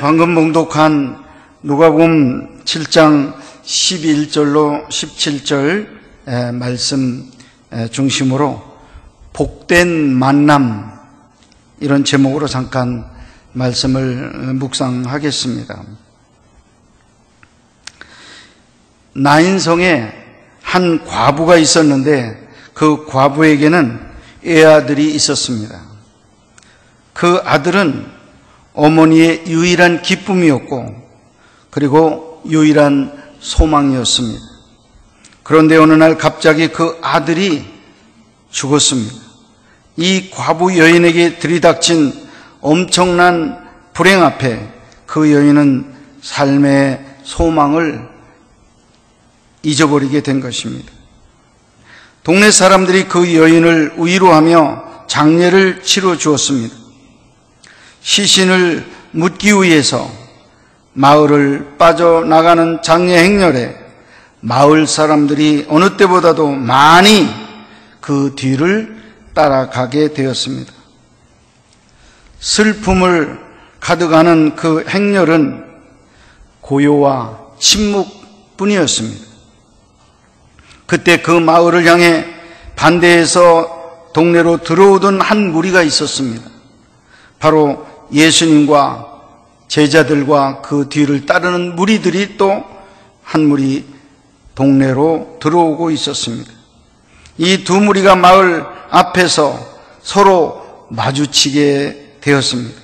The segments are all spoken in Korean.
방금 봉독한 누가복음 7장 11절로 17절 말씀 중심으로 복된 만남, 이런 제목으로 잠깐 말씀을 묵상하겠습니다. 나인성에 한 과부가 있었는데 그 과부에게는 애아들이 있었습니다. 그 아들은 어머니의 유일한 기쁨이었고 그리고 유일한 소망이었습니다. 그런데 어느 날 갑자기 그 아들이 죽었습니다. 이 과부 여인에게 들이닥친 엄청난 불행 앞에 그 여인은 삶의 소망을 잊어버리게 된 것입니다. 동네 사람들이 그 여인을 위로하며 장례를 치러 주었습니다. 시신을 묻기 위해서 마을을 빠져나가는 장례 행렬에 마을 사람들이 어느 때보다도 많이 그 뒤를 따라가게 되었습니다. 슬픔을 가득하는 그 행렬은 고요와 침묵뿐이었습니다. 그때 그 마을을 향해 반대에서 동네로 들어오던 한 무리가 있었습니다. 바로 예수님과 제자들과 그 뒤를 따르는 무리들이 또 한 무리 동네로 들어오고 있었습니다. 이 두 무리가 마을 앞에서 서로 마주치게 되었습니다.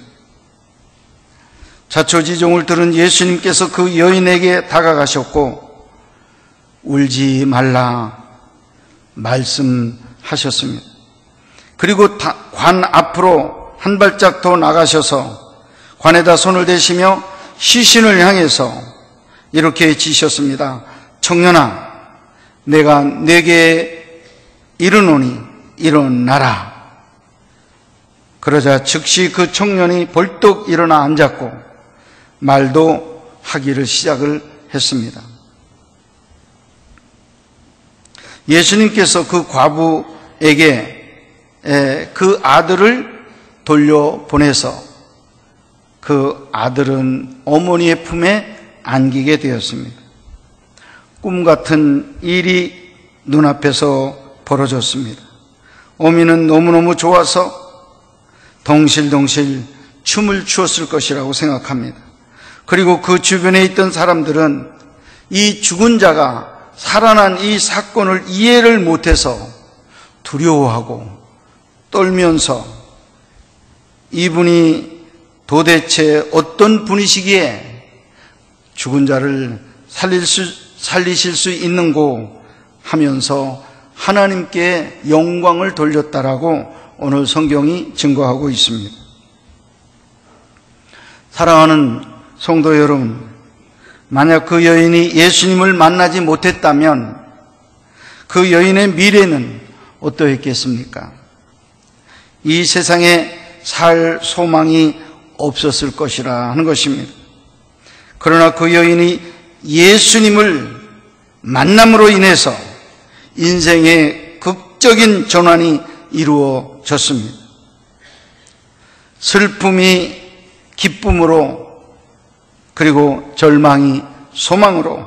자초지종을 들은 예수님께서 그 여인에게 다가가셨고 울지 말라 말씀하셨습니다. 그리고 관 앞으로 한 발짝 더 나가셔서 관에다 손을 대시며 시신을 향해서 이렇게 지셨습니다. 청년아, 내가 네게 이르노니 일어나라. 그러자 즉시 그 청년이 벌떡 일어나 앉았고 말도 하기를 시작을 했습니다. 예수님께서 그 과부에게 그 아들을 돌려보내서 그 아들은 어머니의 품에 안기게 되었습니다. 꿈 같은 일이 눈앞에서 벌어졌습니다. 어미는 너무너무 좋아서 덩실덩실 춤을 추었을 것이라고 생각합니다. 그리고 그 주변에 있던 사람들은 이 죽은 자가 살아난 이 사건을 이해를 못해서 두려워하고 떨면서 이분이 도대체 어떤 분이시기에 죽은 자를 살리실 수 있는고 하면서 하나님께 영광을 돌렸다라고 오늘 성경이 증거하고 있습니다. 사랑하는 성도 여러분, 만약 그 여인이 예수님을 만나지 못했다면 그 여인의 미래는 어떠했겠습니까? 이 세상에 살 소망이 없었을 것이라 하는 것입니다. 그러나 그 여인이 예수님을 만남으로 인해서 인생의 극적인 전환이 이루어졌습니다. 슬픔이 기쁨으로, 그리고 절망이 소망으로,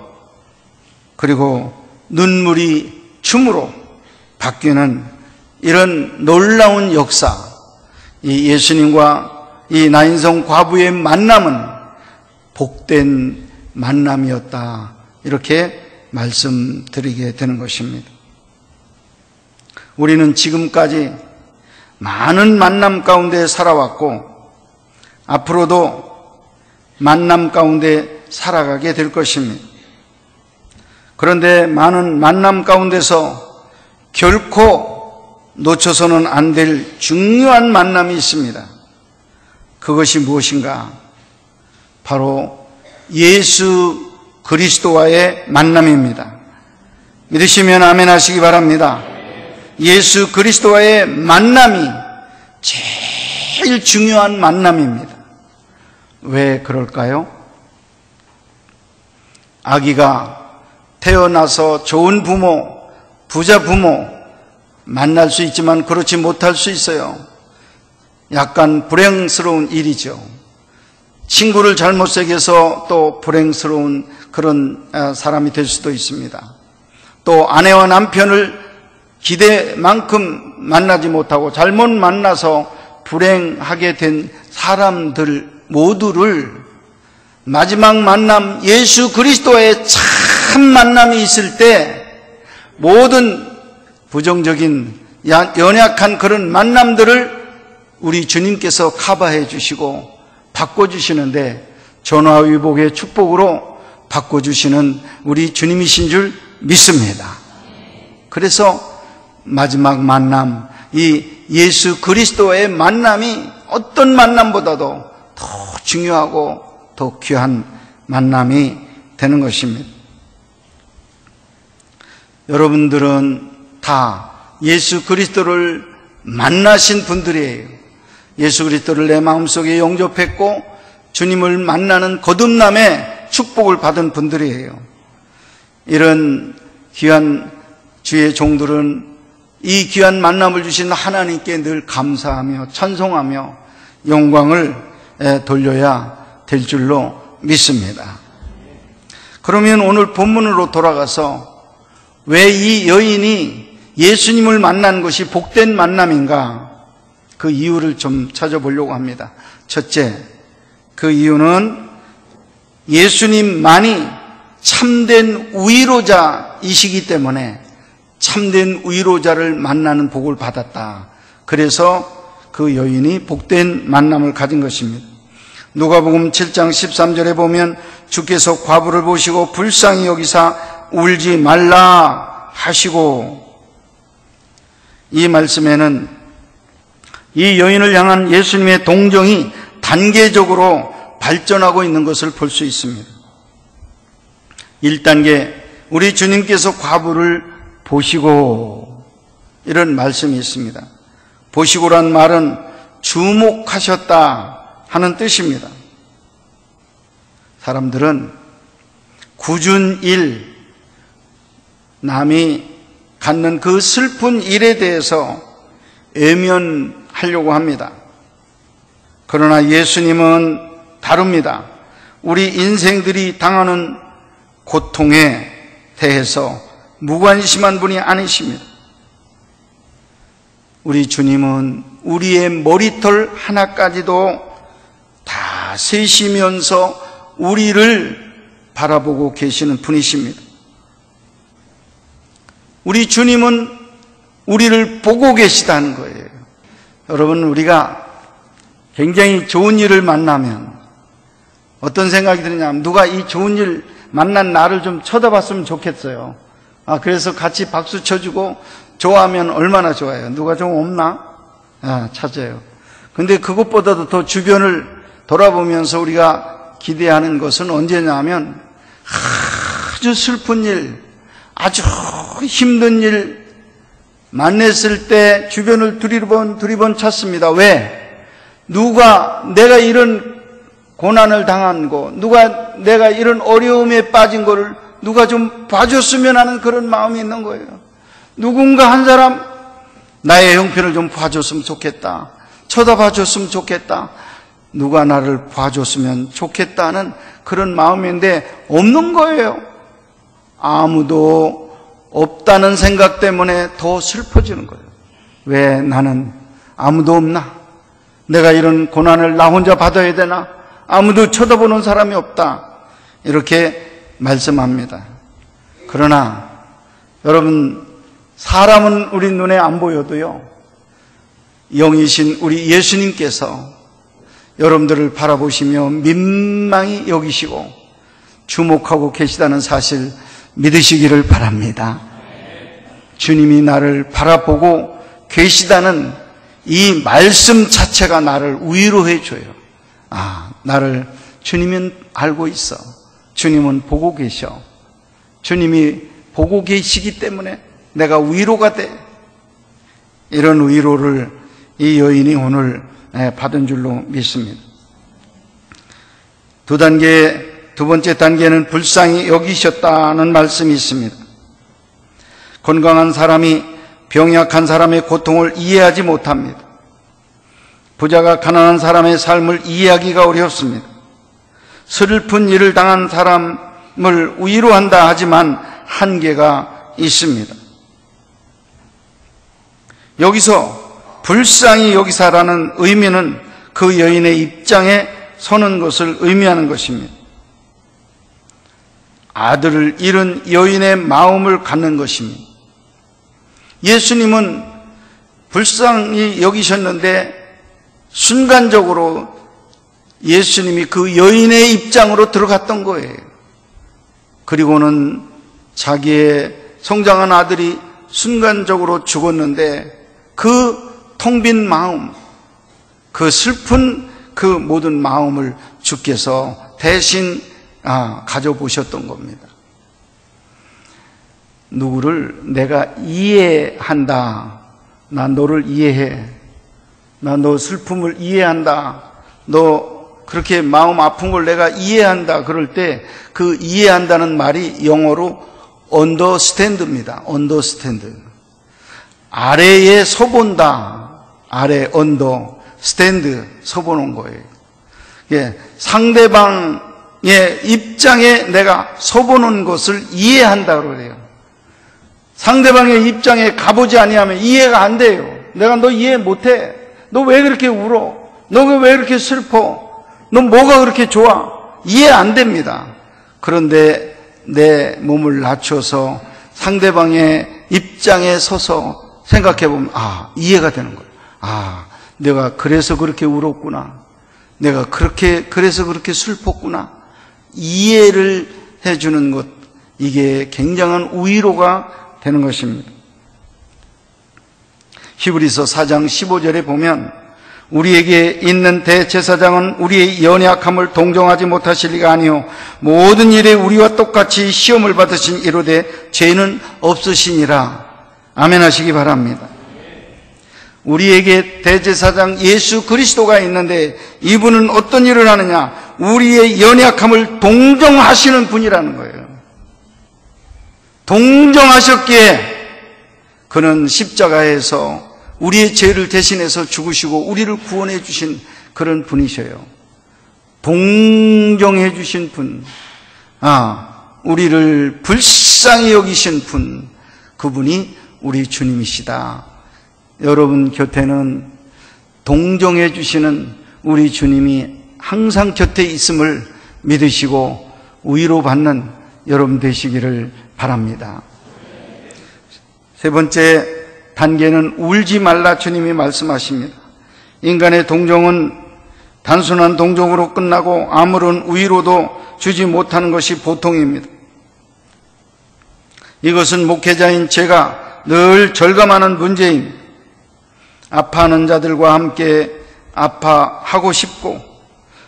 그리고 눈물이 춤으로 바뀌는 이런 놀라운 역사, 이 예수님과 이 나인성 과부의 만남은 복된 만남이었다, 이렇게 말씀드리게 되는 것입니다. 우리는 지금까지 많은 만남 가운데 살아왔고 앞으로도 만남 가운데 살아가게 될 것입니다. 그런데 많은 만남 가운데서 결코 놓쳐서는 안 될 중요한 만남이 있습니다. 그것이 무엇인가? 바로 예수 그리스도와의 만남입니다. 믿으시면 아멘 하시기 바랍니다. 예수 그리스도와의 만남이 제일 중요한 만남입니다. 왜 그럴까요? 아기가 태어나서 좋은 부모, 부자 부모 만날 수 있지만 그렇지 못할 수 있어요. 약간 불행스러운 일이죠. 친구를 잘못 새겨서 또 불행스러운 그런 사람이 될 수도 있습니다. 또 아내와 남편을 기대만큼 만나지 못하고 잘못 만나서 불행하게 된 사람들 모두를 마지막 만남, 예수 그리스도의 참 만남이 있을 때 모든 부정적인 연약한 그런 만남들을 우리 주님께서 커버해 주시고 바꿔주시는데 전화위복의 축복으로 바꿔주시는 우리 주님이신 줄 믿습니다. 그래서 마지막 만남, 이 예수 그리스도의 만남이 어떤 만남보다도 더 중요하고 더 귀한 만남이 되는 것입니다. 여러분들은 다 예수 그리스도를 만나신 분들이에요. 예수 그리스도를 내 마음속에 영접했고 주님을 만나는 거듭남의 축복을 받은 분들이에요. 이런 귀한 주의 종들은 이 귀한 만남을 주신 하나님께 늘 감사하며 찬송하며 영광을 돌려야 될 줄로 믿습니다. 그러면 오늘 본문으로 돌아가서 왜 이 여인이 예수님을 만난 것이 복된 만남인가? 그 이유를 좀 찾아보려고 합니다. 첫째, 그 이유는 예수님만이 참된 위로자이시기 때문에 참된 위로자를 만나는 복을 받았다. 그래서 그 여인이 복된 만남을 가진 것입니다. 누가복음 7장 13절에 보면 주께서 과부를 보시고 불쌍히 여기사 울지 말라 하시고, 이 말씀에는 이 여인을 향한 예수님의 동정이 단계적으로 발전하고 있는 것을 볼 수 있습니다. 1단계, 우리 주님께서 과부를 보시고, 이런 말씀이 있습니다. 보시고란 말은 주목하셨다 하는 뜻입니다. 사람들은 굳은 일, 남이 갖는 그 슬픈 일에 대해서 외면하려고 합니다. 그러나 예수님은 다릅니다. 우리 인생들이 당하는 고통에 대해서 무관심한 분이 아니십니다. 우리 주님은 우리의 머리털 하나까지도 다 세시면서 우리를 바라보고 계시는 분이십니다. 우리 주님은 우리를 보고 계시다는 거예요. 여러분, 우리가 굉장히 좋은 일을 만나면 어떤 생각이 드느냐면 누가 이 좋은 일 만난 나를 좀 쳐다봤으면 좋겠어요. 그래서 같이 박수 쳐주고 좋아하면 얼마나 좋아요. 누가 좀 없나? 찾아요. 근데 그것보다도 더 주변을 돌아보면서 우리가 기대하는 것은 언제냐면 아주 슬픈 일, 아주 힘든 일 만났을 때 주변을 두리번 찾습니다. 왜? 누가 내가 이런 고난을 당한 거, 누가 내가 이런 어려움에 빠진 거를 누가 좀 봐줬으면 하는 그런 마음이 있는 거예요. 누군가 한 사람 나의 형편을 좀 봐줬으면 좋겠다. 쳐다봐줬으면 좋겠다. 누가 나를 봐줬으면 좋겠다는 그런 마음인데 없는 거예요. 아무도 없다는 생각 때문에 더 슬퍼지는 거예요. 왜 나는 아무도 없나? 내가 이런 고난을 나 혼자 받아야 되나? 아무도 쳐다보는 사람이 없다. 이렇게 말씀합니다. 그러나 여러분, 사람은 우리 눈에 안 보여도요, 영이신 우리 예수님께서 여러분들을 바라보시며 민망히 여기시고 주목하고 계시다는 사실 믿으시기를 바랍니다. 주님이 나를 바라보고 계시다는 이 말씀 자체가 나를 위로해 줘요. 나를 주님은 알고 있어. 주님은 보고 계셔. 주님이 보고 계시기 때문에 내가 위로가 돼. 이런 위로를 이 여인이 오늘 받은 줄로 믿습니다. 두 번째 단계는 불쌍히 여기셨다는 말씀이 있습니다. 건강한 사람이 병약한 사람의 고통을 이해하지 못합니다. 부자가 가난한 사람의 삶을 이해하기가 어렵습니다. 슬픈 일을 당한 사람을 위로한다 하지만 한계가 있습니다. 여기서 불쌍히 여기사라는 의미는 그 여인의 입장에 서는 것을 의미하는 것입니다. 아들을 잃은 여인의 마음을 갖는 것입니다. 예수님은 불쌍히 여기셨는데 순간적으로 예수님이 그 여인의 입장으로 들어갔던 거예요. 그리고는 자기의 성장한 아들이 순간적으로 죽었는데 그 텅 빈 마음, 그 슬픈 그 모든 마음을 주께서 대신 가져보셨던 겁니다. 누구를 내가 이해한다. 나 너를 이해해. 나 너 슬픔을 이해한다. 너 그렇게 마음 아픈 걸 내가 이해한다. 그럴 때 그 이해한다는 말이 영어로 understand입니다. understand. 아래에 서본다. 아래 understand 서보는 거예요. 예, 상대방의 입장에 내가 서보는 것을 이해한다 그래요. 상대방의 입장에 가보지 아니하면 이해가 안 돼요. 내가 너 이해 못해. 너 왜 그렇게 울어? 너 왜 그렇게 슬퍼? 너 뭐가 그렇게 좋아? 이해 안 됩니다. 그런데 내 몸을 낮춰서 상대방의 입장에 서서 생각해보면 이해가 되는 거예요. 내가 그래서 그렇게 울었구나. 내가 그래서 그렇게 슬펐구나. 이해를 해주는 것, 이게 굉장한 위로가 되는 것입니다. 히브리서 4장 15절에 보면 우리에게 있는 대제사장은 우리의 연약함을 동정하지 못하실 리가 아니요 모든 일에 우리와 똑같이 시험을 받으신 이로되 죄는 없으시니라. 아멘 하시기 바랍니다. 우리에게 대제사장 예수 그리스도가 있는데 이분은 어떤 일을 하느냐? 우리의 연약함을 동정하시는 분이라는 거예요. 동정하셨기에 그는 십자가에서 우리의 죄를 대신해서 죽으시고 우리를 구원해 주신 그런 분이셔요. 동정해 주신 분, 우리를 불쌍히 여기신 분, 그분이 우리 주님이시다. 여러분 곁에는 동정해 주시는 우리 주님이 항상 곁에 있음을 믿으시고 위로받는 여러분 되시기를 바랍니다. 세 번째 단계는 울지 말라 주님이 말씀하십니다. 인간의 동정은 단순한 동정으로 끝나고 아무런 위로도 주지 못하는 것이 보통입니다. 이것은 목회자인 제가 늘 절감하는 문제입니다. 아파하는 자들과 함께 아파하고 싶고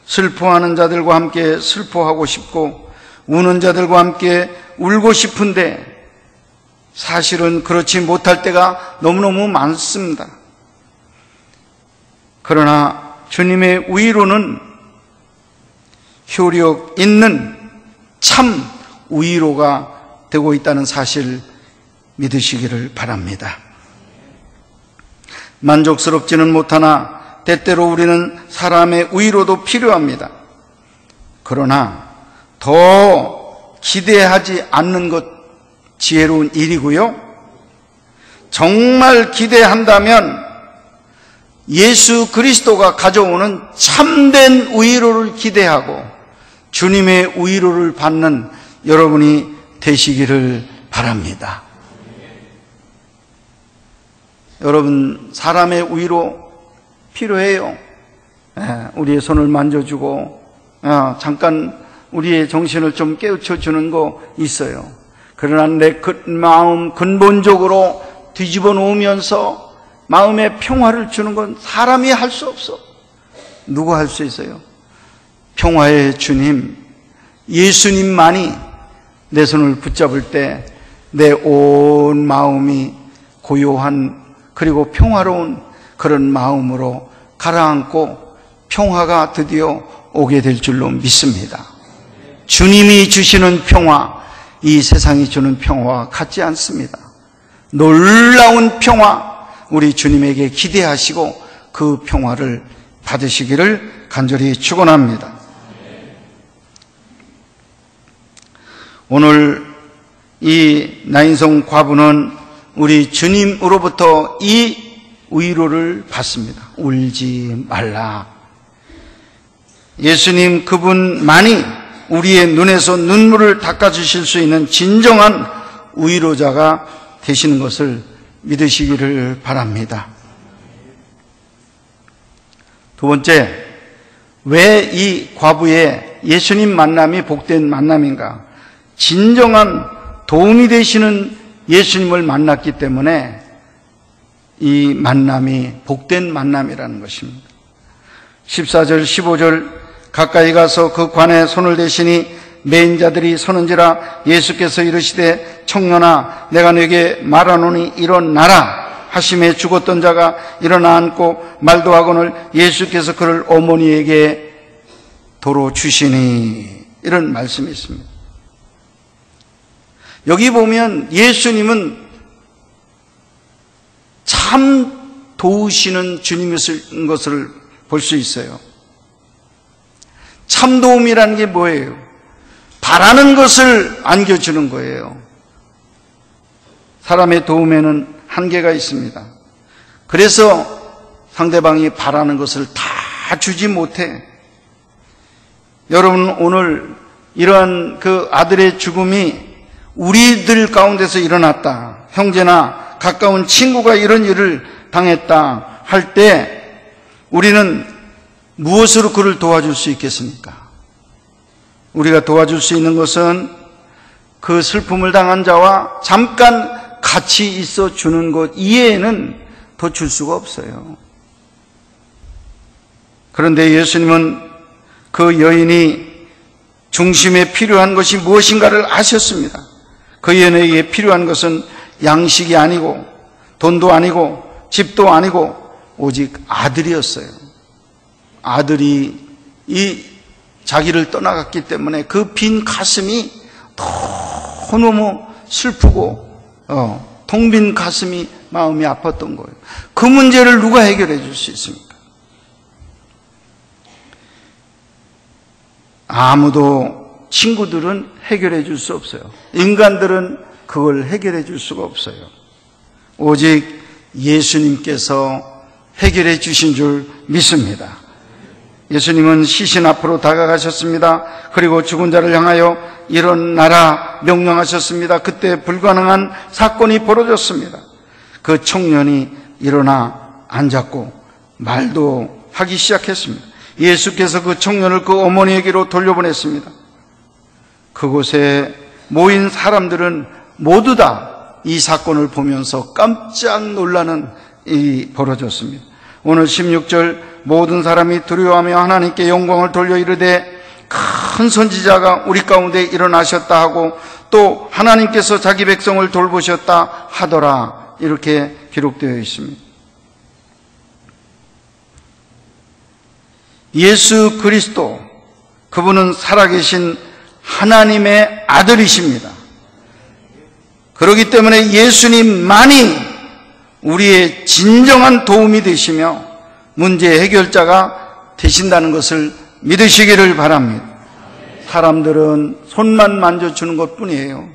슬퍼하는 자들과 함께 슬퍼하고 싶고 우는 자들과 함께 울고 싶은데 사실은 그렇지 못할 때가 너무너무 많습니다. 그러나 주님의 위로는 효력 있는 참 위로가 되고 있다는 사실 믿으시기를 바랍니다. 만족스럽지는 못하나 때때로 우리는 사람의 위로도 필요합니다. 그러나 더 기대하지 않는 것 지혜로운 일이고요. 정말 기대한다면 예수 그리스도가 가져오는 참된 위로를 기대하고 주님의 위로를 받는 여러분이 되시기를 바랍니다. 여러분 사람의 위로 필요해요. 우리의 손을 만져주고 잠깐 우리의 정신을 좀 깨우쳐주는 거 있어요. 그러나 내 마음 근본적으로 뒤집어 놓으면서 마음의 평화를 주는 건 사람이 할 수 없어. 누가 할 수 있어요? 평화의 주님 예수님만이 내 손을 붙잡을 때 내 온 마음이 고요한 그리고 평화로운 그런 마음으로 가라앉고 평화가 드디어 오게 될 줄로 믿습니다. 주님이 주시는 평화, 이 세상이 주는 평화와 같지 않습니다. 놀라운 평화, 우리 주님에게 기대하시고 그 평화를 받으시기를 간절히 축원합니다. 오늘 이 나인성 과부는 우리 주님으로부터 이 위로를 받습니다. 울지 말라. 예수님 그분만이 우리의 눈에서 눈물을 닦아주실 수 있는 진정한 위로자가 되시는 것을 믿으시기를 바랍니다. 두 번째, 왜 이 과부의 예수님 만남이 복된 만남인가? 진정한 도움이 되시는 예수님을 만났기 때문에 이 만남이 복된 만남이라는 것입니다. 14절 15절 가까이 가서 그 관에 손을 대시니 매인 자들이 서는지라 예수께서 이르시되 청년아 내가 네게 말하노니 일어나라 하심에 죽었던 자가 일어나 앉고 말도 하거늘 예수께서 그를 어머니에게 도로 주시니 이런 말씀이 있습니다. 여기 보면 예수님은 참 도우시는 주님이신 것을 볼 수 있어요. 참 도움이라는 게 뭐예요? 바라는 것을 안겨주는 거예요. 사람의 도움에는 한계가 있습니다. 그래서 상대방이 바라는 것을 다 주지 못해. 여러분 오늘 이러한 그 아들의 죽음이 우리들 가운데서 일어났다. 형제나 가까운 친구가 이런 일을 당했다 할 때 우리는 무엇으로 그를 도와줄 수 있겠습니까? 우리가 도와줄 수 있는 것은 그 슬픔을 당한 자와 잠깐 같이 있어 주는 것 이외에는 더 줄 수가 없어요. 그런데 예수님은 그 여인이 중심에 필요한 것이 무엇인가를 아셨습니다. 그 여인에게 필요한 것은 양식이 아니고 돈도 아니고 집도 아니고 오직 아들이었어요. 아들이 이 자기를 떠나갔기 때문에 그 빈 가슴이 너무너무 슬프고 텅 빈 가슴이 마음이 아팠던 거예요. 그 문제를 누가 해결해 줄 수 있습니까? 아무도 친구들은 해결해 줄 수 없어요. 인간들은 그걸 해결해 줄 수가 없어요. 오직 예수님께서 해결해 주신 줄 믿습니다. 예수님은 시신 앞으로 다가가셨습니다. 그리고 죽은 자를 향하여 일어나라 명령하셨습니다. 그때 불가능한 사건이 벌어졌습니다. 그 청년이 일어나 앉았고 말도 하기 시작했습니다. 예수께서 그 청년을 그 어머니에게로 돌려보냈습니다. 그곳에 모인 사람들은 모두 다 이 사건을 보면서 깜짝 놀라는 일이 벌어졌습니다. 오늘 16절 모든 사람이 두려워하며 하나님께 영광을 돌려 이르되 큰 선지자가 우리 가운데 일어나셨다 하고 또 하나님께서 자기 백성을 돌보셨다 하더라 이렇게 기록되어 있습니다. 예수 그리스도 그분은 살아계신 하나님의 아들이십니다. 그렇기 때문에 예수님만이 우리의 진정한 도움이 되시며 문제 해결자가 되신다는 것을 믿으시기를 바랍니다. 사람들은 손만 만져주는 것뿐이에요.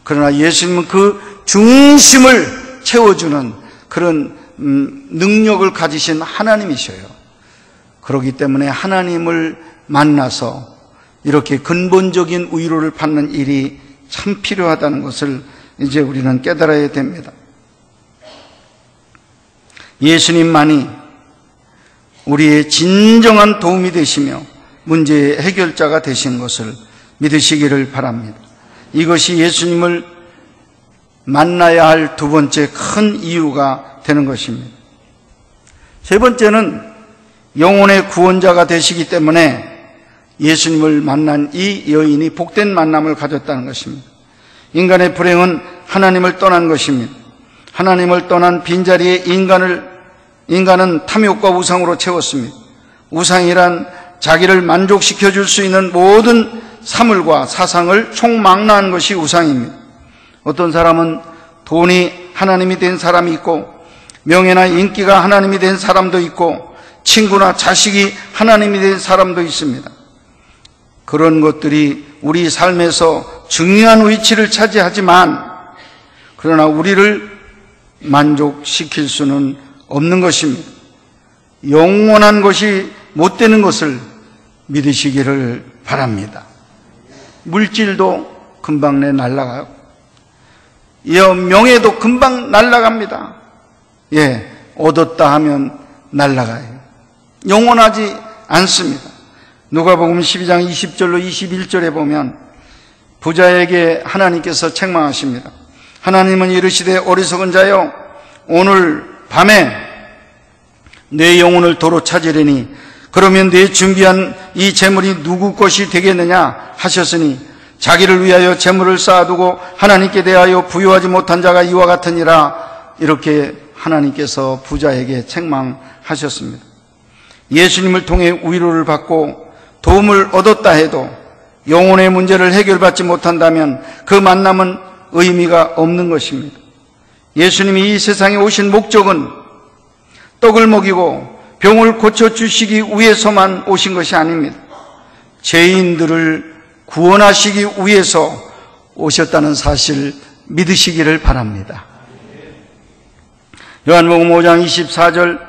그러나 예수님은 그 중심을 채워주는 그런 능력을 가지신 하나님이셔요. 그렇기 때문에 하나님을 만나서 이렇게 근본적인 위로를 받는 일이 참 필요하다는 것을 이제 우리는 깨달아야 됩니다. 예수님만이 우리의 진정한 도움이 되시며 문제의 해결자가 되시는 것을 믿으시기를 바랍니다. 이것이 예수님을 만나야 할 두 번째 큰 이유가 되는 것입니다. 세 번째는 영혼의 구원자가 되시기 때문에 예수님을 만난 이 여인이 복된 만남을 가졌다는 것입니다. 인간의 불행은 하나님을 떠난 것입니다. 하나님을 떠난 빈자리에 인간은 탐욕과 우상으로 채웠습니다. 우상이란 자기를 만족시켜 줄 수 있는 모든 사물과 사상을 총망라한 것이 우상입니다. 어떤 사람은 돈이 하나님이 된 사람이 있고 명예나 인기가 하나님이 된 사람도 있고 친구나 자식이 하나님이 된 사람도 있습니다. 그런 것들이 우리 삶에서 중요한 위치를 차지하지만 그러나 우리를 만족시킬 수는 없는 것입니다. 영원한 것이 못 되는 것을 믿으시기를 바랍니다. 물질도 금방 날아가요. 명예도 금방 날아갑니다. 얻었다 하면 날아가요. 영원하지 않습니다. 누가복음 12장 20절로 21절에 보면 부자에게 하나님께서 책망하십니다. 하나님은 이르시되 어리석은 자여 오늘 밤에 내 영혼을 도로 찾으려니 그러면 내 준비한 이 재물이 누구 것이 되겠느냐 하셨으니 자기를 위하여 재물을 쌓아두고 하나님께 대하여 부유하지 못한 자가 이와 같으니라. 이렇게 하나님께서 부자에게 책망하셨습니다. 예수님을 통해 위로를 받고 도움을 얻었다 해도 영혼의 문제를 해결받지 못한다면 그 만남은 의미가 없는 것입니다. 예수님이 이 세상에 오신 목적은 떡을 먹이고 병을 고쳐주시기 위해서만 오신 것이 아닙니다. 죄인들을 구원하시기 위해서 오셨다는 사실 믿으시기를 바랍니다. 요한복음 5장 24절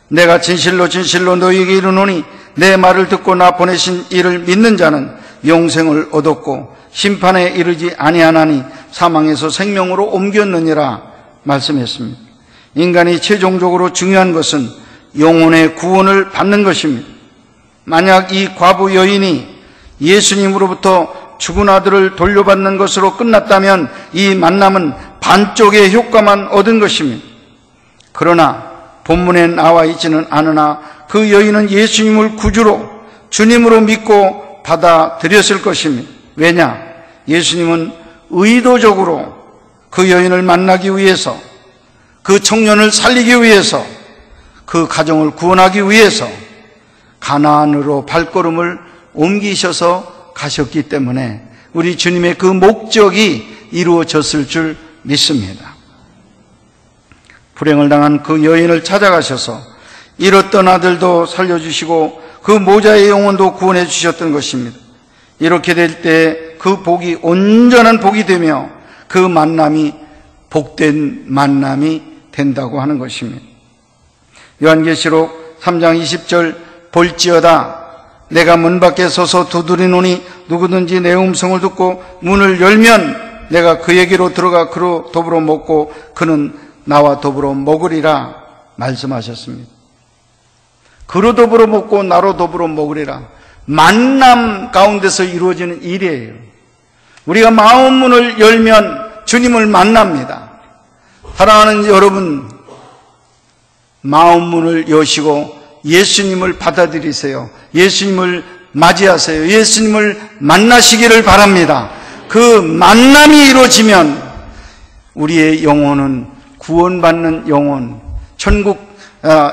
내가 진실로 진실로 너희에게 이르노니 내 말을 듣고 나 보내신 이를 믿는 자는 영생을 얻었고 심판에 이르지 아니하나니 사망에서 생명으로 옮겼느니라 말씀했습니다. 인간이 최종적으로 중요한 것은 영혼의 구원을 받는 것입니다. 만약 이 과부 여인이 예수님으로부터 죽은 아들을 돌려받는 것으로 끝났다면 이 만남은 반쪽의 효과만 얻은 것입니다. 그러나 본문에 나와 있지는 않으나 그 여인은 예수님을 구주로 주님으로 믿고 받아들였을 것입니다. 왜냐? 예수님은 의도적으로 그 여인을 만나기 위해서, 그 청년을 살리기 위해서, 그 가정을 구원하기 위해서 가나안으로 발걸음을 옮기셔서 가셨기 때문에 우리 주님의 그 목적이 이루어졌을 줄 믿습니다. 불행을 당한 그 여인을 찾아가셔서 잃었던 아들도 살려주시고 그 모자의 영혼도 구원해 주셨던 것입니다. 이렇게 될 때 그 복이 온전한 복이 되며 그 만남이 복된 만남이 된다고 하는 것입니다. 요한계시록 3장 20절 볼지어다 내가 문 밖에 서서 두드리노니 누구든지 내 음성을 듣고 문을 열면 내가 그에게로 들어가 그로 더불어 먹고 그는 나와 더불어 먹으리라 말씀하셨습니다. 그로 더불어 먹고 나로 더불어 먹으리라. 만남 가운데서 이루어지는 일이에요. 우리가 마음 문을 열면 주님을 만납니다. 사랑하는 여러분, 마음 문을 여시고 예수님을 받아들이세요. 예수님을 맞이하세요. 예수님을 만나시기를 바랍니다. 그 만남이 이루어지면 우리의 영혼은 구원받는 영혼, 천국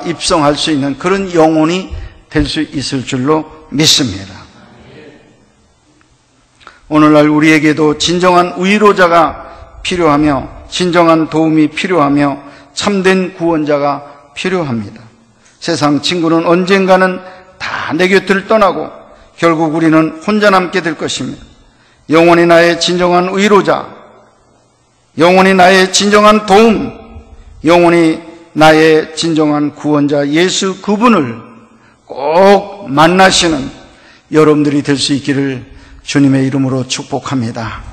입성할 수 있는 그런 영혼이 될 수 있을 줄로 믿습니다. 오늘날 우리에게도 진정한 위로자가 필요하며 진정한 도움이 필요하며 참된 구원자가 필요합니다. 세상 친구는 언젠가는 다 내 곁을 떠나고 결국 우리는 혼자 남게 될 것입니다. 영원히 나의 진정한 위로자, 영원히 나의 진정한 도움, 영원히 나의 진정한 구원자 예수 그분을 꼭 만나시는 여러분들이 될 수 있기를 주님의 이름으로 축복합니다.